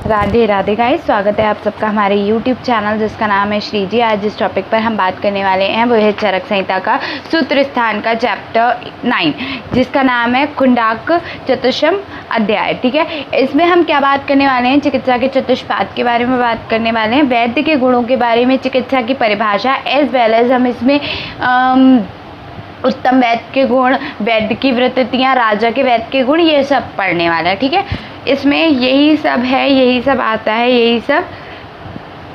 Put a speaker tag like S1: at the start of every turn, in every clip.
S1: Radhe Radhe guys, स्वागत है आप सबका हमारे YouTube चैनल जिसका नाम है श्री जी। आज जिस टॉपिक पर हम बात करने वाले हैं वो है चरक संहिता का सूत्र स्थान का चैप्टर 9 जिसका नाम है खुंडाक चतुष्म अध्याय। ठीक है, इसमें हम क्या बात करने वाले हैं? चिकित्सा के चतुष्पाद के बारे में बात करने वाले हैं, वैद्य के गुणों के बारे में, चिकित्सा की परिभाषा, एज वेल एज हम इसमें उत्तम वैद्य के गुण, वैद्य की वृत्तियाँ, राजा के वैद्य के गुण, ये सब पढ़ने वाला है। ठीक है, इसमें यही सब है, यही सब आता है, यही सब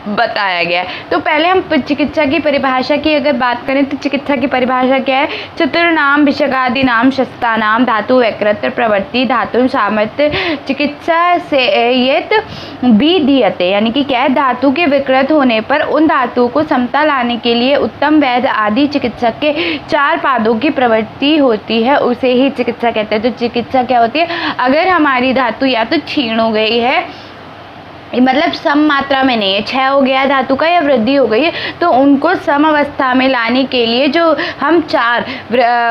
S1: बताया गया है। तो पहले हम चिकित्सा की परिभाषा की अगर बात करें तो चिकित्सा की परिभाषा क्या है? चतुर्नाम विषगादि नाम शस्ता नाम धातु वैकृत प्रवृत्ति धातु सामर्थ्य चिकित्सा से ये भी दीयते, यानी कि क्या है? धातु के विकृत होने पर उन धातुओं को समता लाने के लिए उत्तम वैद्य आदि चिकित्सक के 4 पादों की प्रवृत्ति होती है, उसे ही चिकित्सा कहते हैं। तो चिकित्सा क्या होती है? अगर हमारी धातु या तो क्षीण हो गई है, मतलब सम मात्रा में नहीं है, क्षय हो गया धातु का या वृद्धि हो गई है, तो उनको सम अवस्था में लाने के लिए जो हम 4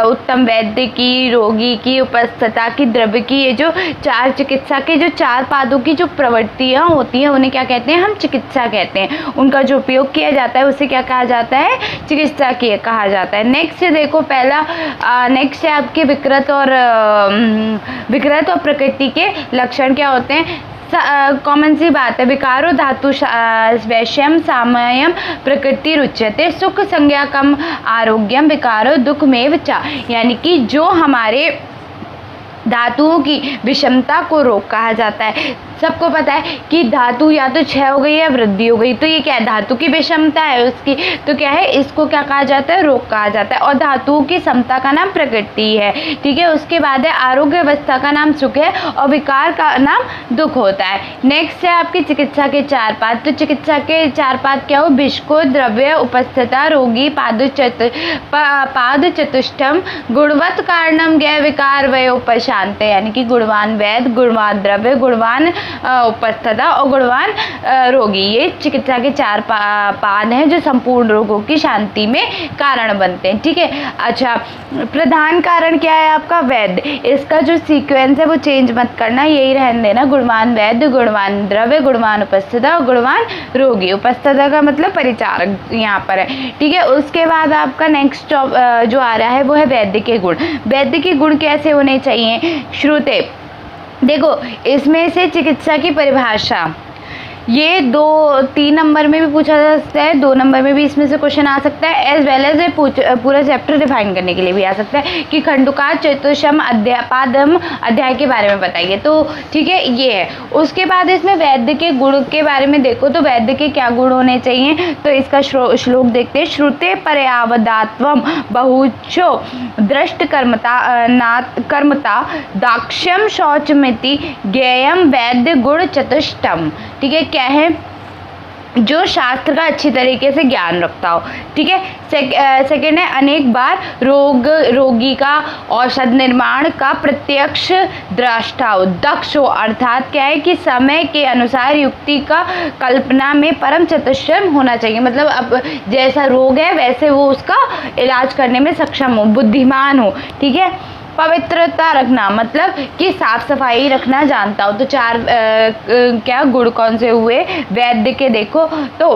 S1: उत्तम वैद्य की, रोगी की, उपस्थता की, द्रव्य की, ये जो 4 चिकित्सा के जो 4 पादों की जो प्रवृत्तियाँ होती हैं उन्हें क्या कहते हैं? हम चिकित्सा कहते हैं। उनका जो उपयोग किया जाता है उसे क्या कहा जाता है? चिकित्सा की कहा जाता है। नेक्स्ट देखो, पहला नेक्स्ट है आपके विकृत और प्रकृति के लक्षण क्या होते हैं? कॉमन सी बात है, विकारो धातु वैश्यम सामयम प्रकृति रुच्यते सुख संज्ञा कम आरोग्यम विकारो दुख में चा, यानी कि जो हमारे धातुओं की विषमता को रोग कहा जाता है। सबको पता है कि धातु या तो क्षय हो गई या वृद्धि हो गई, तो ये क्या है? धातु की विषमता है उसकी, तो क्या है? इसको क्या कहा जाता है? रोग कहा जाता है। और धातुओं की समता का नाम प्रकृति है। ठीक है, उसके बाद है आरोग्य अवस्था का नाम सुख है और विकार का नाम दुख होता है। नेक्स्ट है आपकी चिकित्सा के 4 पाद। तो चिकित्सा के 4 पाद क्या हो? भिषको द्रव्य उपस्थता रोगी पाद चतुष्टम गुणवत् कारणम ज्ञ विकार वय उपशांत, यानी कि गुणवान वैद्य, गुणवान द्रव्य, गुणवान उपस्थता और गुणवान रोगी, ये चिकित्सा के 4 पाद हैं जो संपूर्ण रोगों की शांति में कारण बनते हैं। ठीक है, अच्छा, प्रधान कारण क्या है आपका? वैद्य। इसका जो सीक्वेंस है वो चेंज मत करना, यही रहने देना, गुणवान वैद्य, गुणवान द्रव्य, गुणवान उपस्थता और गुणवान रोगी। उपस्थता का मतलब परिचारक यहाँ पर है। ठीक है, उसके बाद आपका नेक्स्ट जो आ रहा है वो है वैद्य के गुण। वैद्य के गुण कैसे होने चाहिए? श्रुते, देखो इसमें से चिकित्सा की परिभाषा ये 2-3 नंबर में भी पूछा जा सकता है, 2 नंबर में भी इसमें से क्वेश्चन आ सकता है, एज वेल एज पूरा चैप्टर डिफाइन करने के लिए भी आ सकता है कि खंडुका चतुष्म पादम अध्याय के बारे में बताइए। तो ठीक है, ये है। उसके बाद इसमें वैद्य के गुण के बारे में देखो, तो वैद्य के क्या गुण होने चाहिए? तो इसका श्लोक देखते हैं। श्रुते पर्यावदात्वम बहुचो दृष्ट कर्मता दाक्ष्यम शौचमिति ज्ञेयम वैद्य गुण चतुष्टम। ठीक है, क्या है? जो शास्त्र का अच्छी तरीके से ज्ञान रखता हो। ठीक है, सेकेंड है अनेक बार रोगी का औषध निर्माण का प्रत्यक्ष दृष्टा हो, दक्ष हो, अर्थात क्या है कि समय के अनुसार युक्ति का कल्पना में परम चतुष्म होना चाहिए। मतलब अब जैसा रोग है वैसे वो उसका इलाज करने में सक्षम हो, बुद्धिमान हो। ठीक है, पवित्रता रखना, मतलब कि साफ सफाई रखना जानता हो। तो 4 क्या गुण कौन से हुए वैद्य के? देखो तो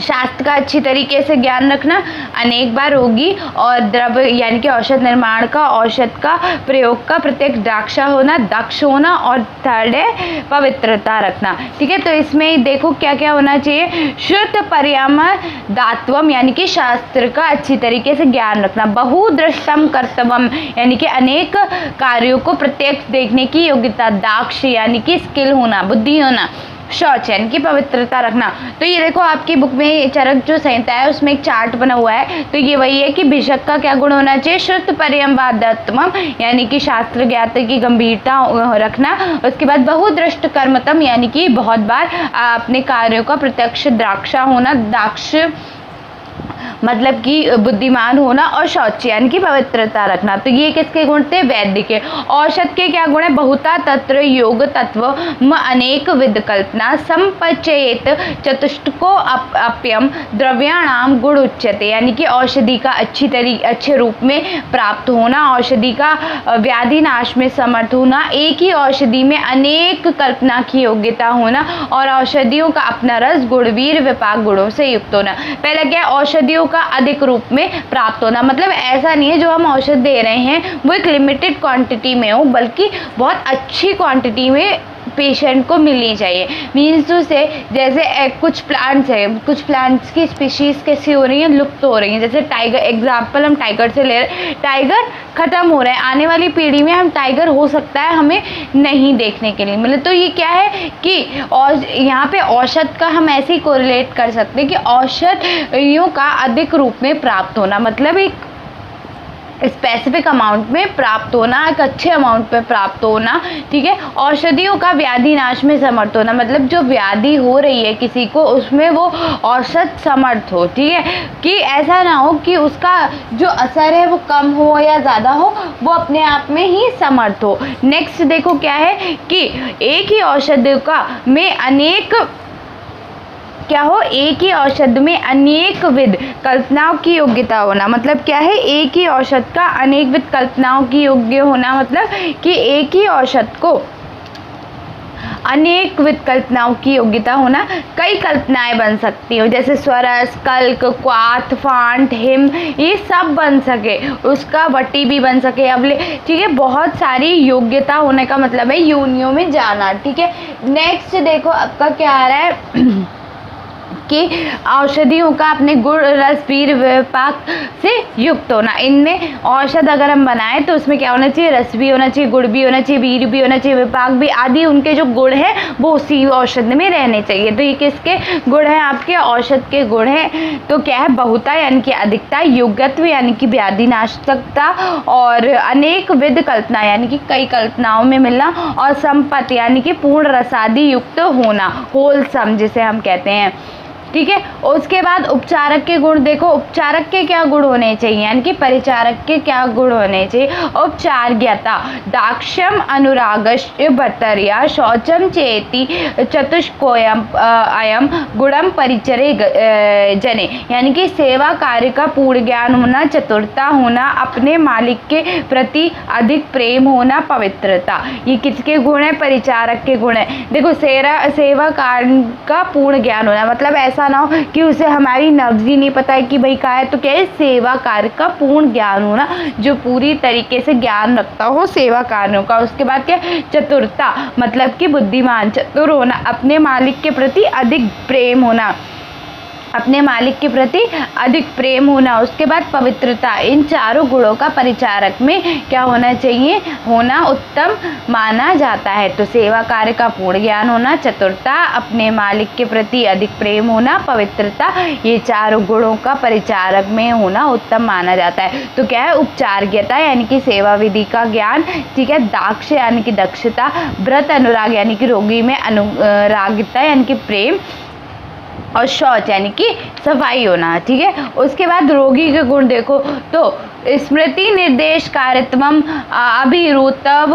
S1: शास्त्र का अच्छी तरीके से ज्ञान रखना, अनेक बार रोगी और द्रव्य यानी कि औषध निर्माण का, औषध का प्रयोग का प्रत्यक्ष दक्ष होना, और थर्ड है पवित्रता रखना। ठीक है, तो इसमें देखो क्या क्या होना चाहिए? शुद्ध पर्यावदात्वम, यानी कि शास्त्र का अच्छी तरीके से ज्ञान रखना, बहुदृष्टम कर्तव्यम, यानी कि अनेक कार्यों को प्रत्यक्ष देखने की योग्यता, दाक्ष यानी कि स्किल होना, बुद्धि होना, शौच यानी कि पवित्रता रखना। तो ये देखो आपकी बुक में चरक जो संहिता है उसमें एक चार्ट बना हुआ है, तो ये वही है कि भिषक का क्या गुण होना चाहिए? शुद्ध पर्यंवादात्मम, यानी कि शास्त्र ज्ञात की गंभीरता रखना। उसके बाद बहुदृष्ट कर्मतम, यानी कि बहुत बार अपने कार्यों का प्रत्यक्ष द्राक्षा होना, दाक्ष मतलब कि बुद्धिमान होना, और शौच यानी कि पवित्रता रखना। तो ये किसके गुण थे? वैद्य के। औषध के क्या गुण है? बहुता तत्र योग तत्व अनेक विध कल्पना संपचयेत चतुष्टको अप्यम द्रव्याणाम गुण उच्यते, यानी कि औषधि का अच्छे रूप में प्राप्त होना, औषधि का व्याधि नाश में समर्थ होना, एक ही औषधि में अनेक कल्पना की योग्यता होना, और औषधियों का अपना रस गुण वीर विपाक गुणों से युक्त होना। पहला क्या है? औषधियों का अधिक रूप में प्राप्त होना, मतलब ऐसा नहीं है जो हम औषध दे रहे हैं वो एक लिमिटेड क्वांटिटी में हो, बल्कि बहुत अच्छी क्वांटिटी में पेशेंट को मिलनी चाहिए। मीन्स टू से जैसे कुछ प्लांट्स है, कुछ प्लांट्स की स्पीशीज़ कैसी हो रही हैं? लुप्त हो रही हैं। जैसे टाइगर, एग्जाम्पल हम टाइगर से ले रहे हैं, टाइगर ख़त्म हो रहे हैं, आने वाली पीढ़ी में हम टाइगर हो सकता है हमें नहीं देखने के लिए मिले। तो ये क्या है कि और यहाँ पे औषध का हम ऐसे ही कोरिलेट कर सकते हैं कि औषधियों का अधिक रूप में प्राप्त होना, मतलब एक स्पेसिफिक अमाउंट में प्राप्त होना, एक अच्छे अमाउंट में प्राप्त होना, ठीक है। औषधियों का व्याधि नाश में समर्थ होना, मतलब जो व्याधि हो रही है किसी को उसमें वो औषध समर्थ हो, ठीक है, कि ऐसा ना हो कि उसका जो असर है वो कम हो या ज़्यादा हो, वो अपने आप में ही समर्थ हो। नेक्स्ट देखो क्या है कि एक ही औषधि का में अनेक क्या हो? एक ही औषध में अनेक विध कल्पनाओं की योग्यता होना, मतलब क्या है? एक ही औषध का अनेक विध कल्पनाओं की योग्य होना, मतलब कि एक ही औषध को अनेक विध कल्पनाओं की योग्यता होना। कई कल्पनाएं बन सकती हो, जैसे स्वरस, कल्क, क्वाथ, फांट, हिम, ये सब बन सके, उसका वटी भी बन सके, अवले, ठीक है। बहुत सारी योग्यता होने का मतलब है योनियों में जाना, ठीक है। नेक्स्ट देखो आपका क्या आ रहा है कि औषधियों का अपने गुण रस वीर विपाक से युक्त होना। इनमें औषध अगर हम बनाएं तो उसमें क्या होना चाहिए? रस भी होना चाहिए, गुण भी होना चाहिए, वीर भी होना चाहिए, विपाक भी, आदि उनके जो गुण हैं वो उसी औषध में रहने चाहिए। तो ये किसके गुण हैं? आपके औषध के गुण हैं। तो क्या है? बहुता यानी कि अधिकता, योग्यत्व यानी कि व्याधि नाशकता, और अनेक विध कल्पना यानी कि कई कल्पनाओं में मिलना, और संपत्ति यानी कि पूर्ण रसादि युक्त होना, होलसम जिसे हम कहते हैं, ठीक है। उसके बाद उपचारक के गुण देखो, उपचारक के क्या गुण होने चाहिए, यानी कि परिचारक के क्या गुण होने चाहिए? उपचार्यता, दाक्ष्यम अनुरागश्च भर्तर्या शौचम चेति चतुष्कोयम अयम गुणम परिचरे जने, यानी कि सेवा कार्य का पूर्ण ज्ञान होना, चतुरता होना, अपने मालिक के प्रति अधिक प्रेम होना, पवित्रता, ये किसके गुण है? परिचारक के गुण है। देखो सेवा कार्य का पूर्ण ज्ञान होना, मतलब ऐसा ना हो कि उसे हमारी नब्ज ही नहीं पता है कि भाई क्या है। तो क्या है? सेवा कार्य का पूर्ण ज्ञान होना, जो पूरी तरीके से ज्ञान रखता हो सेवा कार्यों का। उसके बाद क्या? चतुरता, मतलब कि बुद्धिमान, चतुर होना, अपने मालिक के प्रति अधिक प्रेम होना, अपने मालिक के प्रति अधिक प्रेम होना। उसके बाद पवित्रता, इन चारों गुणों का परिचारक में क्या होना चाहिए? होना उत्तम माना जाता है। तो सेवा कार्य का पूर्ण ज्ञान होना, चतुरता, अपने मालिक के प्रति अधिक प्रेम होना, पवित्रता, ये चारों गुणों का परिचारक में होना उत्तम माना जाता है। तो क्या है? उपचार्यता यानी कि सेवा विधि का ज्ञान, ठीक है। दाक्ष यानी कि दक्षता, व्रत अनुराग यानी कि रोगी में अनुरागिता यानी कि प्रेम, और शौच यानी कि सफाई होना, ठीक है। उसके बाद रोगी के गुण देखो, तो स्मृति निर्देश कार्यत्वम अभिरुतव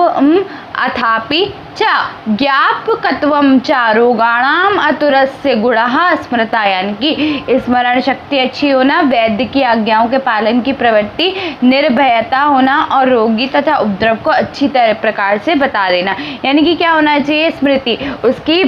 S1: अथापि च ज्ञापकत्वम च रोगाणाम अतुरस्य गुणः स्मृता, यानी कि स्मरण शक्ति अच्छी होना, वैद्य की आज्ञाओं के पालन की प्रवृत्ति, निर्भयता होना, और रोगी तथा उपद्रव को अच्छी तरह प्रकार से बता देना। यानी कि क्या होना चाहिए? स्मृति, उसकी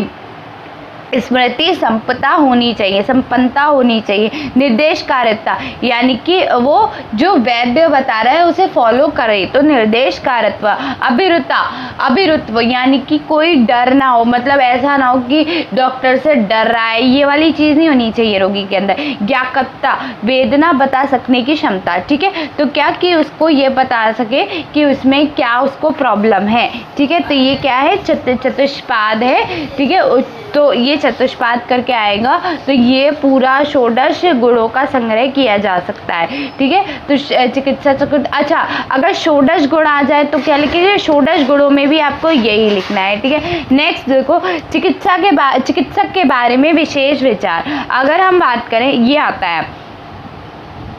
S1: स्मृति संपन्नता होनी चाहिए, संपन्नता होनी चाहिए। निर्देश कार्यता, यानी कि वो जो वैद्य बता रहा है उसे फॉलो करे, तो निर्देश कार्यत्व। अभिरुता, अभिरुत्व यानी कि कोई डर ना हो, मतलब ऐसा ना हो कि डॉक्टर से डर रहा है, ये वाली चीज़ नहीं होनी चाहिए रोगी के अंदर। ज्ञापकता, वेदना बता सकने की क्षमता, ठीक है। तो क्या कि उसको ये बता सके कि उसमें क्या उसको प्रॉब्लम है, ठीक है। तो ये क्या है? चतुष्पाद है, ठीक है। तो ये चतुष्पाद करके आएगा, तो ये पूरा षोडश गुणों का संग्रह किया जा सकता है, ठीक है। तो चिकित्सा चक्र, अच्छा अगर षोडश गुण आ जाए तो क्या लिखेंगे? षोडश गुणों में भी आपको यही लिखना है, ठीक है। नेक्स्ट देखो, चिकित्सक के बारे में विशेष विचार, अगर हम बात करें, ये आता है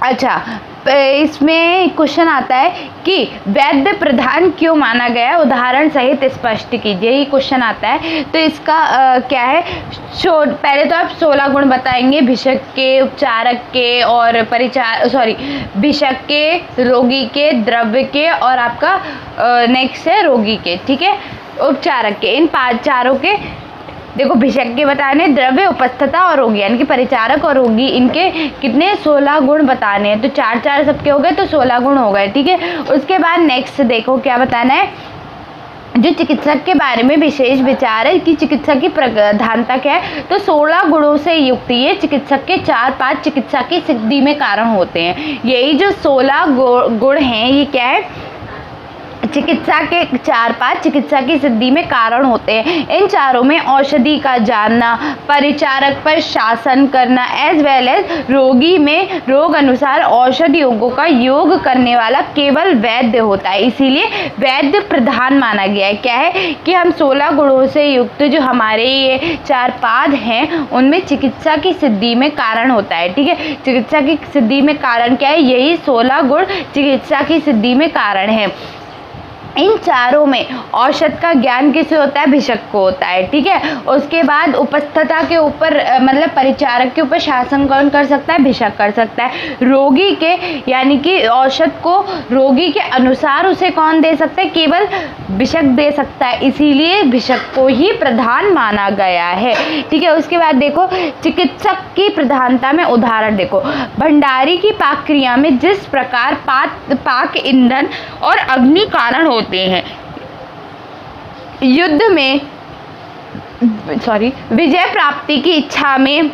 S1: अच्छा, इसमें क्वेश्चन आता है कि वैद्य प्रधान क्यों माना गया है, उदाहरण सहित स्पष्ट कीजिए। ये क्वेश्चन आता है तो इसका क्या है, पहले तो आप 16 गुण बताएंगे भिषक के, उपचारक के और भिषक के, रोगी के, द्रव्य के और आपका नेक्स्ट है रोगी के, ठीक है, उपचारक के। इन चारों के देखो, भिषक के बताने, द्रव्य, उपस्थता और रोगी, यानी कि परिचारक और रोगी, इनके कितने 16 गुण बताने हैं। तो 4 सबके हो गए तो 16 गुण हो गए, ठीक है। उसके बाद नेक्स्ट देखो क्या बताना है, जो चिकित्सक के बारे में विशेष विचार है कि चिकित्सक की प्रधानता क्या है। तो 16 गुणों से युक्त ये चिकित्सक के 4-5 चिकित्सा की सिद्धि में कारण होते हैं। यही जो 16 गुण हैं ये क्या है, चिकित्सा के 4-5 चिकित्सा की सिद्धि में कारण होते हैं। इन चारों में औषधि का जानना, परिचारक पर शासन करना, एज वेल एज रोगी में रोग अनुसार औषधि योगों का योग करने वाला केवल वैद्य होता है। इसीलिए वैद्य प्रधान माना गया है। क्या है कि हम 16 गुणों से युक्त जो हमारे ये 4 पाद हैं उनमें चिकित्सा की सिद्धि में कारण होता है, ठीक है। चिकित्सा की सिद्धि में कारण क्या है, यही 16 गुण चिकित्सा की सिद्धि में कारण है। इन चारों में औषध का ज्ञान किसे होता है, भिषक को होता है, ठीक है। उसके बाद उपस्थता के ऊपर मतलब परिचारक के ऊपर शासन कौन कर सकता है, भिषक कर सकता है। रोगी के यानी कि औषध को रोगी के अनुसार उसे कौन दे सकता है, केवल भिषक दे सकता है, इसीलिए भिषक को ही प्रधान माना गया है, ठीक है। उसके बाद देखो चिकित्सक की प्रधानता में उदाहरण देखो, भंडारी की पाक क्रिया में जिस प्रकार पाक ईंधन और अग्नि कारण होते हैं, युद्ध में विजय प्राप्ति की इच्छा में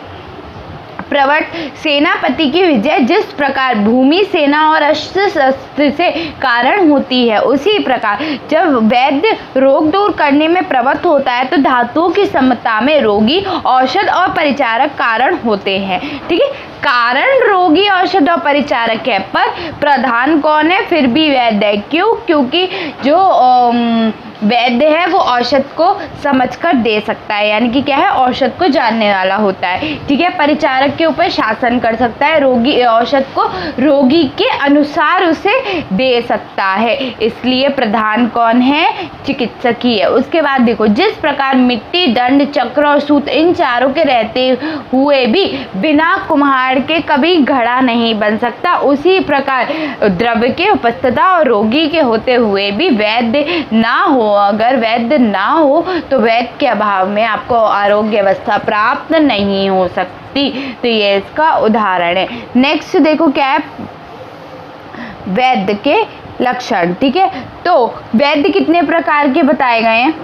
S1: प्रवृत्त सेनापति की विजय जिस प्रकार भूमि, सेना और अस्त्र शस्त्र से कारण होती है, उसी प्रकार जब वैद्य रोग दूर करने में प्रवृत्त होता है तो धातुओं की समता में रोगी, औषध और परिचारक कारण होते हैं, ठीक है। कारण रोगी, औषध और परिचारक है, पर प्रधान कौन है, फिर भी वैद्य है। क्यों, क्योंकि जो वैद्य है वो औषध को समझकर दे सकता है, यानी कि क्या है, औषध को जानने वाला होता है, ठीक है। परिचारक के ऊपर शासन कर सकता है, रोगी औषध को रोगी के अनुसार उसे दे सकता है, इसलिए प्रधान कौन है, चिकित्सक ही है। उसके बाद देखो, जिस प्रकार मिट्टी, दंड, चक्र और सूत्र इन चारों के रहते हुए भी बिना कुम्हार के कभी घड़ा नहीं बन सकता, उसी प्रकार द्रव्य के, उपस्थता और रोगी के होते हुए भी वैद्य ना हो, अगर वैद्य ना हो तो वैद्य के अभाव में आपको आरोग्य अवस्था प्राप्त नहीं हो सकती। तो ये इसका उदाहरण है। नेक्स्ट देखो क्या है, वैद्य के लक्षण, ठीक है। तो वैद्य कितने प्रकार के बताए गए हैं,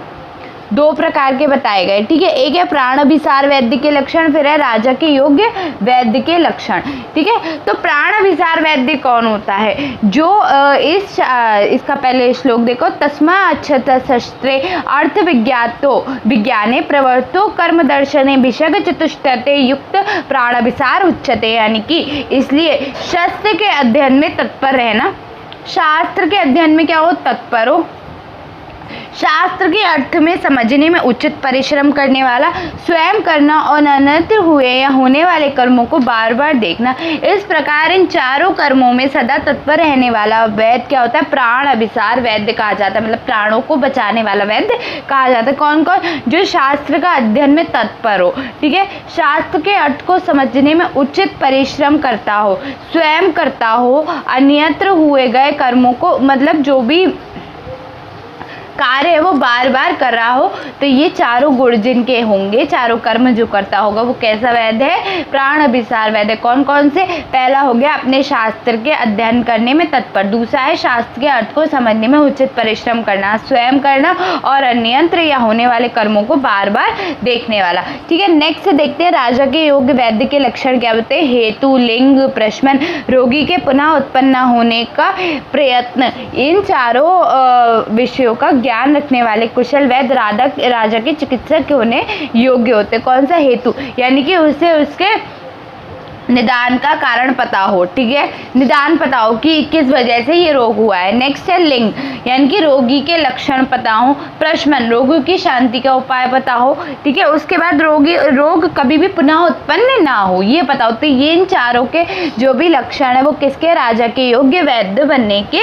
S1: 2 प्रकार के बताए गए, ठीक है। एक है प्राणाभिसार वैद्य के लक्षण, फिर है राजा के योग्य वैद्य के लक्षण, ठीक है। तो प्राणाभिसार वैद्य कौन होता है, जो इसका पहले श्लोक देखो, तस्मा अक्षत शस्त्रे अर्थ विज्ञातो विज्ञाने प्रवर्तो कर्म दर्शने भिषग चतुष्टते युक्त प्राणाभिसार उच्चते, यानी कि इसलिए शस्त्र के अध्ययन में तत्पर रहना, शास्त्र के अध्ययन में क्या हो, तत्पर हो, शास्त्र के अर्थ में समझने में उचित परिश्रम करने वाला, स्वयं करना और अनंत हुए या होने वाले कर्मों को बार बार देखना, इस प्रकार इन चारों कर्मों में सदा तत्पर रहने वाला वैद्य क्या होता है, प्राण अभिसार वैद्य कहा जाता है, मतलब प्राणों को बचाने वाला वैद्य कहा जाता है। कौन कौन, जो शास्त्र का अध्ययन में तत्पर हो, ठीक है, शास्त्र के अर्थ को समझने में उचित परिश्रम करता हो, स्वयं करता हो, अन्यत्र हुए गए कर्मों को, मतलब जो भी कार्य है वो बार बार कर रहा हो, तो ये चारों गुण जिनके होंगे, चारों कर्म जो करता होगा वो कैसा वैद्य है, प्राण अभिसार वैद्य। कौन कौन से, पहला हो गया अपने शास्त्र के अध्ययन करने में तत्पर, दूसरा है शास्त्र के अर्थ को समझने में उचित परिश्रम करना, स्वयं करना और अन्यंत्र या होने वाले कर्मों को बार बार देखने वाला, ठीक है। नेक्स्ट देखते हैं राजा के योग्य वैद्य के लक्षण क्या होते हैं, हेतु, लिंग, प्रश्न, रोगी के पुनः उत्पन्न होने का प्रयत्न, इन चारों विषयों का ज्ञान रखने वाले कुशल वैद्य राजा के चिकित्सक होने योग्य होते। कौन सा, हेतु, यानी कि उसे उसके निदान का कारण पता हो, ठीक है, निदान पता हो कि किस वजह से ये रोग हुआ है। नेक्स्ट है लिंग, यानी कि रोगी के लक्षण पता हो। प्रशमन, रोगी की शांति का उपाय पता हो, ठीक है। उसके बाद रोग कभी भी पुनः उत्पन्न ना हो, ये पता हो। तो ये इन चारों के जो भी लक्षण है वो किसके, राजा के योग्य वैद्य बनने के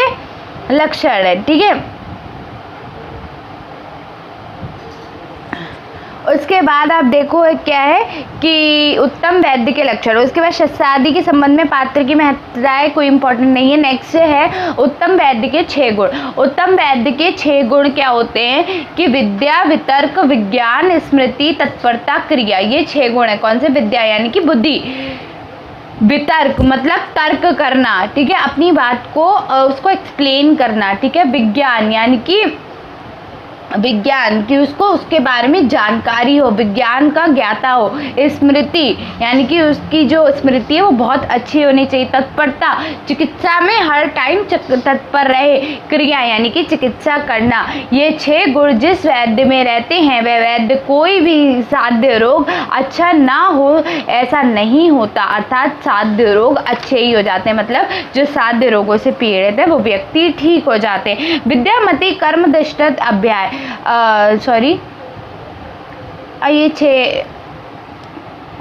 S1: लक्षण है, ठीक है। उसके बाद आप देखो क्या है कि उत्तम वैद्य के लक्षण। उसके बाद शादी के संबंध में पात्र की महत्ताएं कोई इंपॉर्टेंट नहीं है। नेक्स्ट है उत्तम वैद्य के 6 गुण। उत्तम वैद्य के 6 गुण क्या होते हैं कि विद्या, वितर्क, विज्ञान, स्मृति, तत्परता, क्रिया, ये 6 गुण है। कौन से? विद्या यानी कि बुद्धि, वितर्क मतलब तर्क करना, ठीक है, अपनी बात को उसको एक्सप्लेन करना, ठीक है। विज्ञान यानी कि विज्ञान की उसको उसके बारे में जानकारी हो, विज्ञान का ज्ञाता हो। स्मृति यानी कि उसकी जो स्मृति है वो बहुत अच्छी होनी चाहिए। तत्परता, चिकित्सा में हर टाइम तत्पर रहे। क्रिया यानी कि चिकित्सा करना। ये 6 गुण जिस वैद्य में रहते हैं वह वैद्य कोई भी साध्य रोग अच्छा ना हो ऐसा नहीं होता, अर्थात साध्य रोग अच्छे ही हो जाते हैं, मतलब जो साध्य रोगों से पीड़ित है वो व्यक्ति ठीक हो जाते हैं। विद्यामती कर्म दृष्टत अभ्याय, ये 6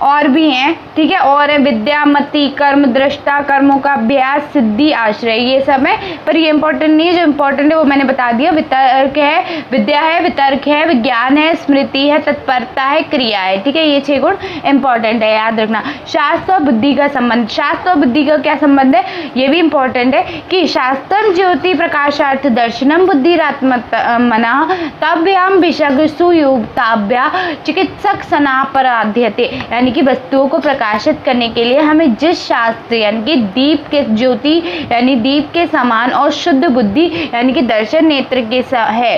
S1: और भी हैं, ठीक है, और विद्यामती, कर्म दृष्टा, कर्मों का अभ्यास, सिद्धि, आश्रय, ये सब है। पर ये इंपॉर्टेंट नहीं है, जो इंपॉर्टेंट है वो मैंने बता दिया। वितर्क है, विद्या है, वितर्क है, विज्ञान है, स्मृति है, तत्परता है, क्रिया है, ठीक है। ये 6 गुण इंपॉर्टेंट है, याद रखना। शास्त्र और बुद्धि का संबंध, शास्त्र और बुद्धि का क्या संबंध है ये भी इंपॉर्टेंट है कि शास्त्रम ज्योति प्रकाशार्थ दर्शनम बुद्धिरात्मना तभ्याम विषग सुयुक्ताभ्या चिकित्सक सनापराध्यते, यानी कि वस्तुओं को प्रकाशित करने के लिए हमें जिस शास्त्र यानी कि दीप के ज्योति यानी दीप के समान और शुद्ध बुद्धि यानी कि दर्शन नेत्र के है,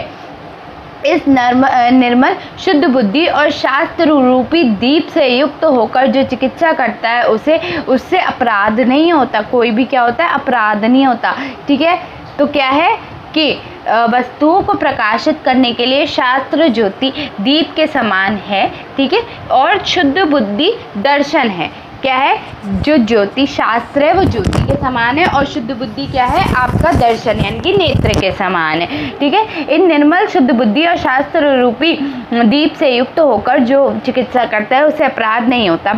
S1: इस निर्मल शुद्ध बुद्धि और शास्त्र रूपी दीप से युक्त होकर जो चिकित्सा करता है उससे अपराध नहीं होता, कोई भी क्या होता है, अपराध नहीं होता, ठीक है। तो क्या है कि वस्तुओं को प्रकाशित करने के लिए शास्त्र ज्योति दीप के समान है, ठीक है, और शुद्ध बुद्धि दर्शन है। क्या है? जो ज्योति शास्त्र है वो ज्योति के समान है और शुद्ध बुद्धि क्या है? आपका दर्शन यानी कि नेत्र के समान है, ठीक है। इन निर्मल शुद्ध बुद्धि और शास्त्र रूपी दीप से युक्त होकर जो चिकित्सा करता है उसे अपराध नहीं होता।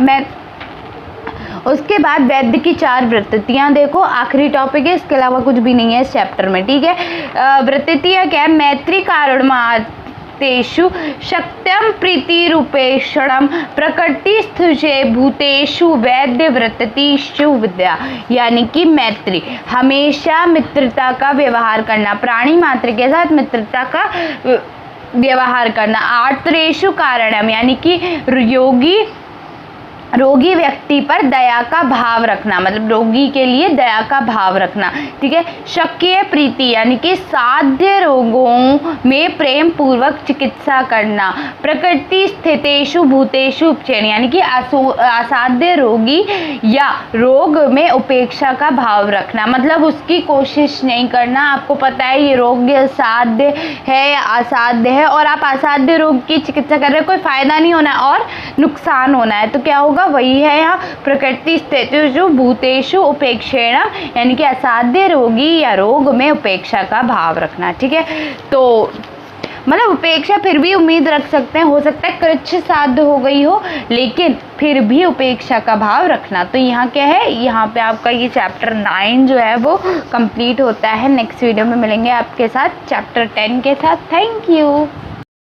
S1: उसके बाद वैद्य की 4 वृत्तियाँ देखो, आखिरी टॉपिक है, इसके अलावा कुछ भी नहीं है इस चैप्टर में, ठीक है। वृत्तियाँ क्या है? मैत्री कारुण्यमातेषु शक्त्यम प्रीति रूपेक्षणम प्रकृतिस्थुषे भूतेषु वैद्य वृत्तिषु विद्या, यानी कि मैत्री, हमेशा मित्रता का व्यवहार करना, प्राणी मात्र के साथ मित्रता का व्यवहार करना। आर्तरेषु कारणम, यानी कि रोगी व्यक्ति पर दया का भाव रखना, मतलब रोगी के लिए दया का भाव रखना, ठीक है। शक्य प्रीति यानी कि साध्य रोगों में प्रेम पूर्वक चिकित्सा करना। प्रकृति स्थितेषु भूतेषु उपचयन, यानी कि असाध्य रोगी या रोग में उपेक्षा का भाव रखना, मतलब उसकी कोशिश नहीं करना। आपको पता है ये रोग साध्य है या असाध्य है और आप असाध्य रोग की चिकित्सा कर रहे हैं, कोई फायदा नहीं होना और नुकसान होना है, तो क्या होगा? वही है यहाँ प्रकृति स्थितेषु भूतेषु उपेक्षेण, यानी कि असाध्य रोगी या रोग में उपेक्षा का भाव रखना, ठीक है। तो मतलब उपेक्षा फिर भी उम्मीद रख सकते हैं, हो सकता है कृच्छ साध्य हो गई हो लेकिन फिर भी उपेक्षा का भाव रखना। तो यहाँ क्या है, यहाँ पे आपका ये चैप्टर 9 जो है वो कंप्लीट होता है। नेक्स्ट वीडियो में मिलेंगे आपके साथ चैप्टर 10 के साथ। Thank you.